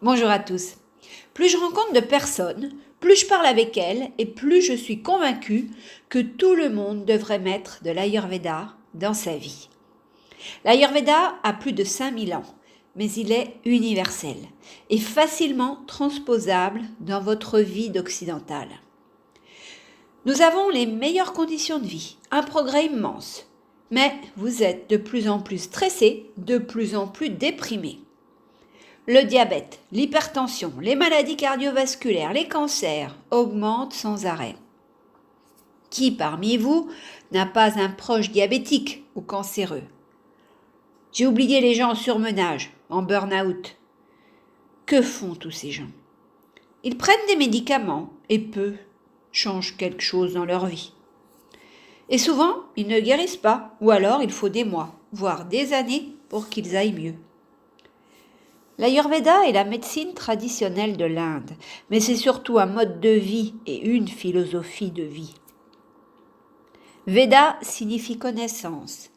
Bonjour à tous. Plus je rencontre de personnes, plus je parle avec elles et plus je suis convaincue que tout le monde devrait mettre de l'Ayurveda dans sa vie. L'Ayurveda a plus de 5000 ans, mais il est universel et facilement transposable dans votre vie d'occidentale. Nous avons les meilleures conditions de vie, un progrès immense, mais vous êtes de plus en plus stressé, de plus en plus déprimé. Le diabète, l'hypertension, les maladies cardiovasculaires, les cancers augmentent sans arrêt. Qui parmi vous n'a pas un proche diabétique ou cancéreux? J'ai oublié les gens en surmenage, en burn-out. Que font tous ces gens? Ils prennent des médicaments et peu changent quelque chose dans leur vie. Et souvent, ils ne guérissent pas, ou alors il faut des mois, voire des années pour qu'ils aillent mieux. L'Ayurveda est la médecine traditionnelle de l'Inde, mais c'est surtout un mode de vie et une philosophie de vie. Veda signifie connaissance,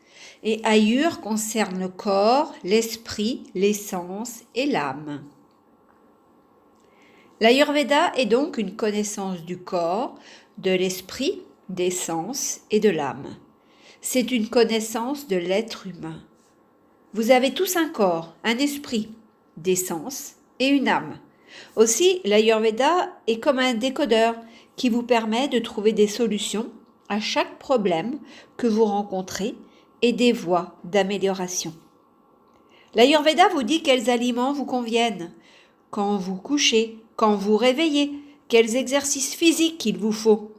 et Ayur concerne le corps, l'esprit, les sens et l'âme. L'Ayurveda est donc une connaissance du corps, de l'esprit, des sens et de l'âme. C'est une connaissance de l'être humain. Vous avez tous un corps, un esprit, des sens et une âme. Aussi, l'Ayurveda est comme un décodeur qui vous permet de trouver des solutions à chaque problème que vous rencontrez et des voies d'amélioration. L'Ayurveda vous dit quels aliments vous conviennent, quand vous couchez, quand vous réveillez, quels exercices physiques il vous faut,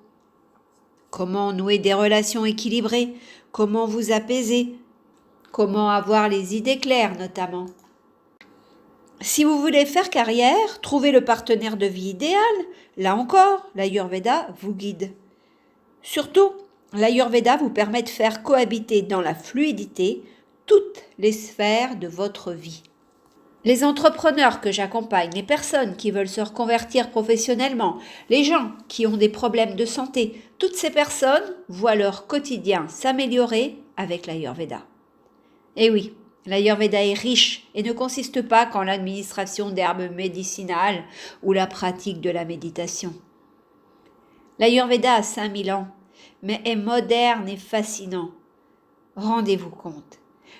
comment nouer des relations équilibrées, comment vous apaiser, comment avoir les idées claires notamment. Si vous voulez faire carrière, trouver le partenaire de vie idéal, là encore, l'Ayurveda vous guide. Surtout, l'Ayurveda vous permet de faire cohabiter dans la fluidité toutes les sphères de votre vie. Les entrepreneurs que j'accompagne, les personnes qui veulent se reconvertir professionnellement, les gens qui ont des problèmes de santé, toutes ces personnes voient leur quotidien s'améliorer avec l'Ayurveda. Et oui, l'Ayurveda est riche et ne consiste pas qu'en l'administration d'herbes médicinales ou la pratique de la méditation. L'Ayurveda a 5000 ans, mais est moderne et fascinant. Rendez-vous compte.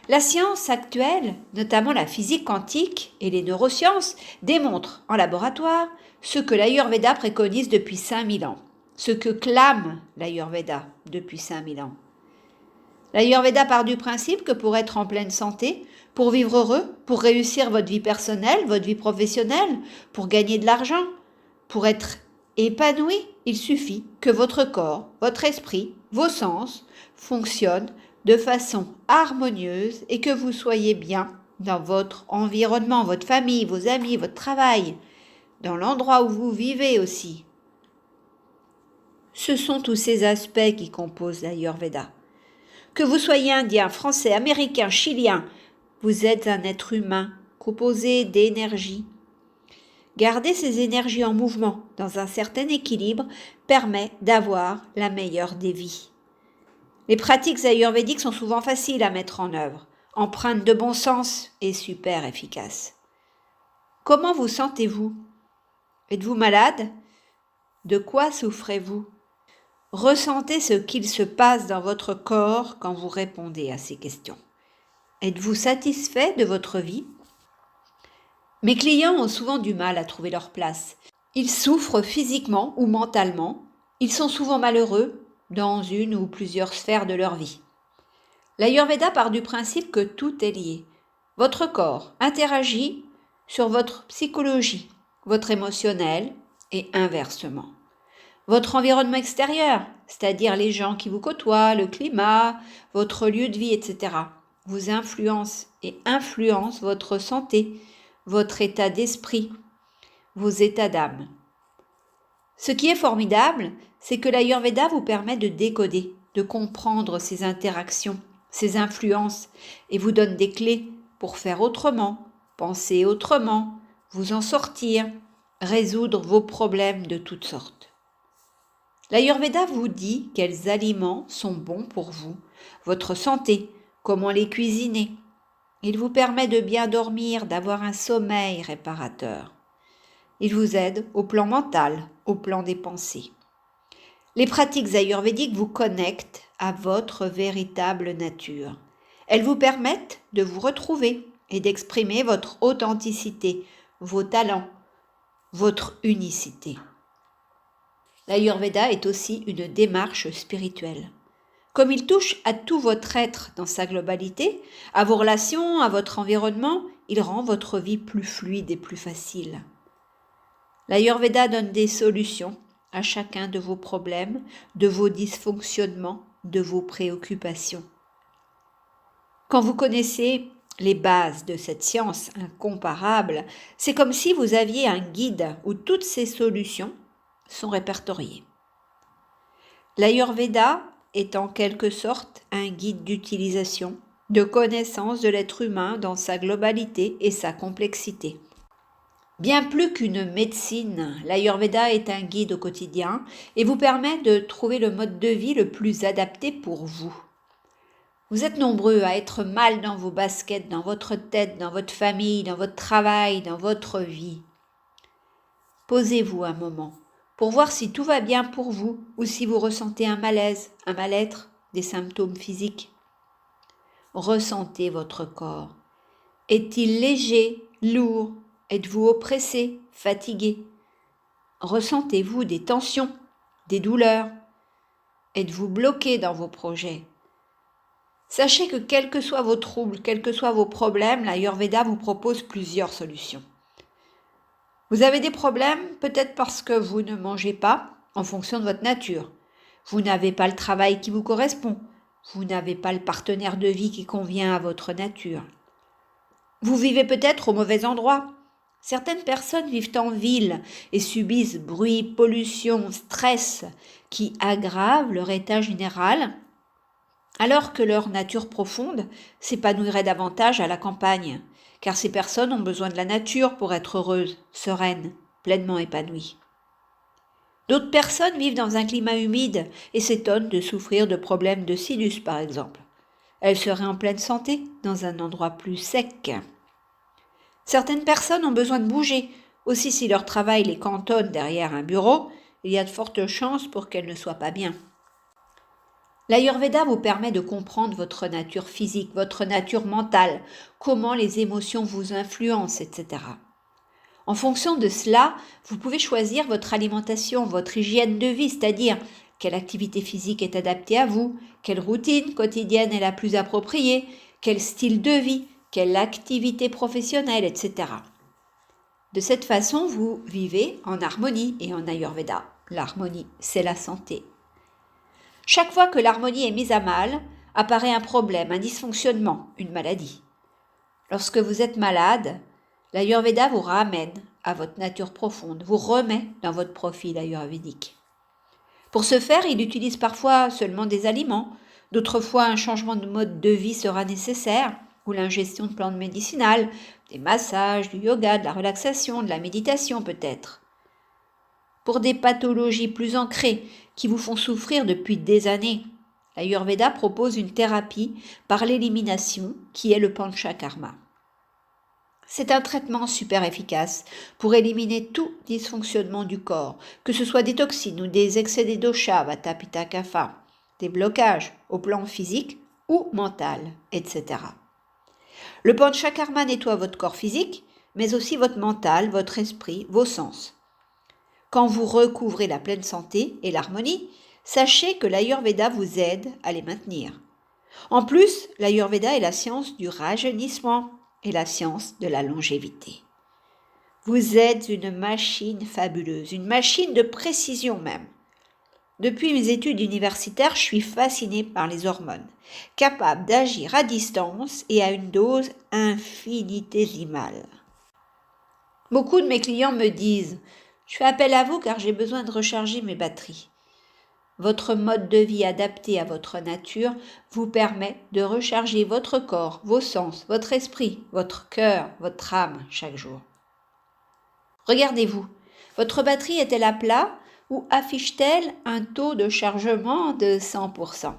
La science actuelle, notamment la physique quantique et les neurosciences, démontrent en laboratoire ce que l'Ayurveda préconise depuis 5000 ans, ce que clame l'Ayurveda depuis 5000 ans. L'Ayurveda part du principe que pour être en pleine santé, pour vivre heureux, pour réussir votre vie personnelle, votre vie professionnelle, pour gagner de l'argent, pour être épanoui, il suffit que votre corps, votre esprit, vos sens fonctionnent de façon harmonieuse et que vous soyez bien dans votre environnement, votre famille, vos amis, votre travail, dans l'endroit où vous vivez aussi. Ce sont tous ces aspects qui composent l'Ayurveda. Que vous soyez indien, français, américain, chilien, vous êtes un être humain composé d'énergie. Garder ces énergies en mouvement dans un certain équilibre permet d'avoir la meilleure des vies. Les pratiques ayurvédiques sont souvent faciles à mettre en œuvre, empreintes de bon sens et super efficaces. Comment vous sentez-vous? Êtes-vous malade? De quoi souffrez-vous? Ressentez ce qu'il se passe dans votre corps quand vous répondez à ces questions. Êtes-vous satisfait de votre vie? Mes clients ont souvent du mal à trouver leur place. Ils souffrent physiquement ou mentalement. Ils sont souvent malheureux dans une ou plusieurs sphères de leur vie. L'Ayurveda part du principe que tout est lié. Votre corps interagit sur votre psychologie, votre émotionnel et inversement. Votre environnement extérieur, c'est-à-dire les gens qui vous côtoient, le climat, votre lieu de vie, etc., vous influence et influence votre santé, votre état d'esprit, vos états d'âme. Ce qui est formidable, c'est que l'Ayurveda vous permet de décoder, de comprendre ces interactions, ces influences, et vous donne des clés pour faire autrement, penser autrement, vous en sortir, résoudre vos problèmes de toutes sortes. L'Ayurveda vous dit quels aliments sont bons pour vous, votre santé, comment les cuisiner. Il vous permet de bien dormir, d'avoir un sommeil réparateur. Il vous aide au plan mental, au plan des pensées. Les pratiques ayurvédiques vous connectent à votre véritable nature. Elles vous permettent de vous retrouver et d'exprimer votre authenticité, vos talents, votre unicité. L'Ayurveda est aussi une démarche spirituelle. Comme il touche à tout votre être dans sa globalité, à vos relations, à votre environnement, il rend votre vie plus fluide et plus facile. L'Ayurveda donne des solutions à chacun de vos problèmes, de vos dysfonctionnements, de vos préoccupations. Quand vous connaissez les bases de cette science incomparable, c'est comme si vous aviez un guide où toutes ces solutions sont répertoriées. L'Ayurveda est en quelque sorte un guide d'utilisation, de connaissance de l'être humain dans sa globalité et sa complexité. Bien plus qu'une médecine, l'Ayurveda est un guide au quotidien et vous permet de trouver le mode de vie le plus adapté pour vous. Vous êtes nombreux à être mal dans vos baskets, dans votre tête, dans votre famille, dans votre travail, dans votre vie. Posez-vous un moment pour voir si tout va bien pour vous ou si vous ressentez un malaise, un mal-être, des symptômes physiques. Ressentez votre corps. Est-il léger, lourd? Êtes-vous oppressé, fatigué? Ressentez-vous des tensions, des douleurs? Êtes-vous bloqué dans vos projets? Sachez que quels que soient vos troubles, quels que soient vos problèmes, l'Ayurveda vous propose plusieurs solutions. Vous avez des problèmes peut-être parce que vous ne mangez pas en fonction de votre nature. Vous n'avez pas le travail qui vous correspond. Vous n'avez pas le partenaire de vie qui convient à votre nature. Vous vivez peut-être au mauvais endroit. Certaines personnes vivent en ville et subissent bruit, pollution, stress qui aggravent leur état général, alors que leur nature profonde s'épanouirait davantage à la campagne, car ces personnes ont besoin de la nature pour être heureuses, sereines, pleinement épanouies. D'autres personnes vivent dans un climat humide et s'étonnent de souffrir de problèmes de sinus, par exemple. Elles seraient en pleine santé dans un endroit plus sec. Certaines personnes ont besoin de bouger. Aussi, si leur travail les cantonne derrière un bureau, il y a de fortes chances pour qu'elles ne soient pas bien. L'Ayurveda vous permet de comprendre votre nature physique, votre nature mentale, comment les émotions vous influencent, etc. En fonction de cela, vous pouvez choisir votre alimentation, votre hygiène de vie, c'est-à-dire quelle activité physique est adaptée à vous, quelle routine quotidienne est la plus appropriée, quel style de vie, quelle activité professionnelle, etc. De cette façon, vous vivez en harmonie et en Ayurveda. L'harmonie, c'est la santé. Chaque fois que l'harmonie est mise à mal, apparaît un problème, un dysfonctionnement, une maladie. Lorsque vous êtes malade, l'Ayurveda vous ramène à votre nature profonde, vous remet dans votre profil ayurvédique. Pour ce faire, il utilise parfois seulement des aliments, d'autres fois un changement de mode de vie sera nécessaire, ou l'ingestion de plantes médicinales, des massages, du yoga, de la relaxation, de la méditation peut-être. Pour des pathologies plus ancrées qui vous font souffrir depuis des années, l'Ayurveda propose une thérapie par l'élimination qui est le Panchakarma. C'est un traitement super efficace pour éliminer tout dysfonctionnement du corps, que ce soit des toxines ou des excès des doshas, vata, pitta, kapha, des blocages au plan physique ou mental, etc. Le Panchakarma nettoie votre corps physique, mais aussi votre mental, votre esprit, vos sens. Quand vous recouvrez la pleine santé et l'harmonie, sachez que l'Ayurveda vous aide à les maintenir. En plus, l'Ayurveda est la science du rajeunissement et la science de la longévité. Vous êtes une machine fabuleuse, une machine de précision même. Depuis mes études universitaires, je suis fascinée par les hormones, capables d'agir à distance et à une dose infinitésimale. Beaucoup de mes clients me disent « Je fais appel à vous car j'ai besoin de recharger mes batteries ». Votre mode de vie adapté à votre nature vous permet de recharger votre corps, vos sens, votre esprit, votre cœur, votre âme chaque jour. Regardez-vous, votre batterie est-elle à plat ou affiche-t-elle un taux de chargement de 100%?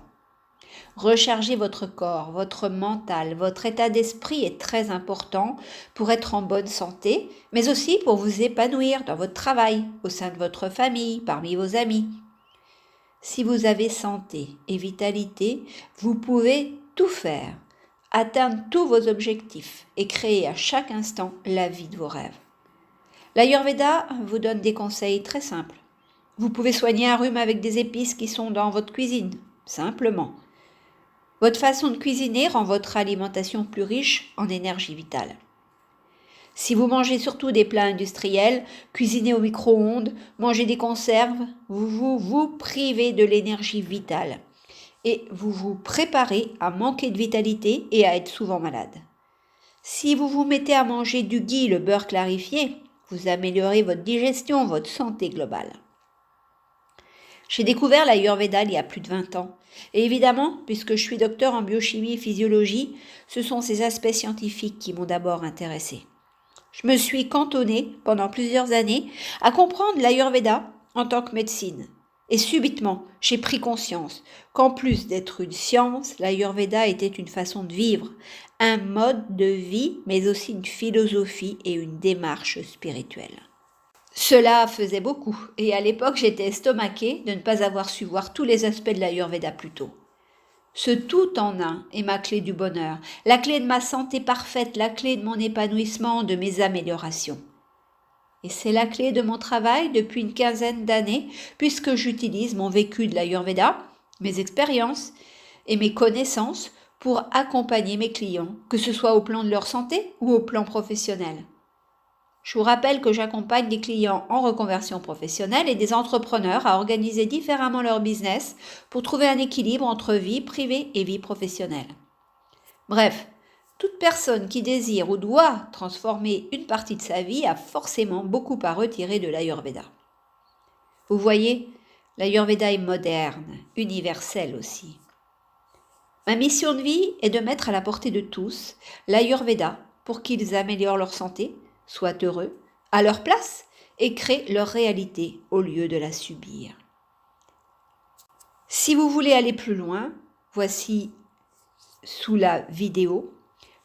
Recharger votre corps, votre mental, votre état d'esprit est très important pour être en bonne santé, mais aussi pour vous épanouir dans votre travail, au sein de votre famille, parmi vos amis. Si vous avez santé et vitalité, vous pouvez tout faire, atteindre tous vos objectifs et créer à chaque instant la vie de vos rêves. L'Ayurveda vous donne des conseils très simples. Vous pouvez soigner un rhume avec des épices qui sont dans votre cuisine, simplement. Votre façon de cuisiner rend votre alimentation plus riche en énergie vitale. Si vous mangez surtout des plats industriels, cuisinez au micro-ondes, mangez des conserves, vous privez de l'énergie vitale et vous vous préparez à manquer de vitalité et à être souvent malade. Si vous vous mettez à manger du ghee, le beurre clarifié, vous améliorez votre digestion, votre santé globale. J'ai découvert l'Ayurveda il y a plus de 20 ans. Et évidemment, puisque je suis docteur en biochimie et physiologie, ce sont ces aspects scientifiques qui m'ont d'abord intéressée. Je me suis cantonnée pendant plusieurs années à comprendre l'Ayurveda en tant que médecine. Et subitement, j'ai pris conscience qu'en plus d'être une science, l'Ayurveda était une façon de vivre, un mode de vie, mais aussi une philosophie et une démarche spirituelle. Cela faisait beaucoup, et à l'époque j'étais estomaquée de ne pas avoir su voir tous les aspects de l'Ayurveda plus tôt. Ce tout en un est ma clé du bonheur, la clé de ma santé parfaite, la clé de mon épanouissement, de mes améliorations. Et c'est la clé de mon travail depuis une quinzaine d'années, puisque j'utilise mon vécu de l'Ayurveda, mes expériences et mes connaissances pour accompagner mes clients, que ce soit au plan de leur santé ou au plan professionnel. Je vous rappelle que j'accompagne des clients en reconversion professionnelle et des entrepreneurs à organiser différemment leur business pour trouver un équilibre entre vie privée et vie professionnelle. Bref, toute personne qui désire ou doit transformer une partie de sa vie a forcément beaucoup à retirer de l'Ayurveda. Vous voyez, l'Ayurveda est moderne, universel aussi. Ma mission de vie est de mettre à la portée de tous l'Ayurveda pour qu'ils améliorent leur santé, soient heureux, à leur place et créent leur réalité au lieu de la subir. Si vous voulez aller plus loin, voici sous la vidéo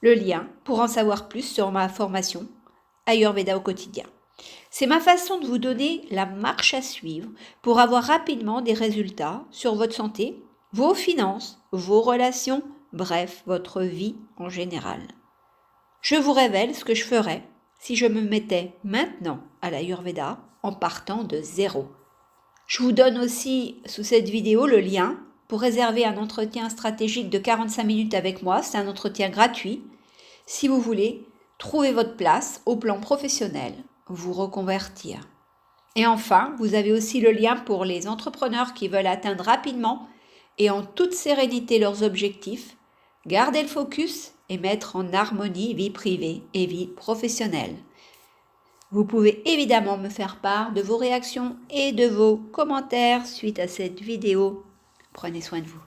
le lien pour en savoir plus sur ma formation Ayurveda au quotidien. C'est ma façon de vous donner la marche à suivre pour avoir rapidement des résultats sur votre santé, vos finances, vos relations, bref, votre vie en général. Je vous révèle ce que je ferais si je me mettais maintenant à l'Ayurveda en partant de zéro. Je vous donne aussi sous cette vidéo le lien pour réserver un entretien stratégique de 45 minutes avec moi. C'est un entretien gratuit. Si vous voulez trouver votre place au plan professionnel, vous reconvertir. Et enfin, vous avez aussi le lien pour les entrepreneurs qui veulent atteindre rapidement et en toute sérénité leurs objectifs, garder le focus et mettre en harmonie vie privée et vie professionnelle. Vous pouvez évidemment me faire part de vos réactions et de vos commentaires suite à cette vidéo. Prenez soin de vous.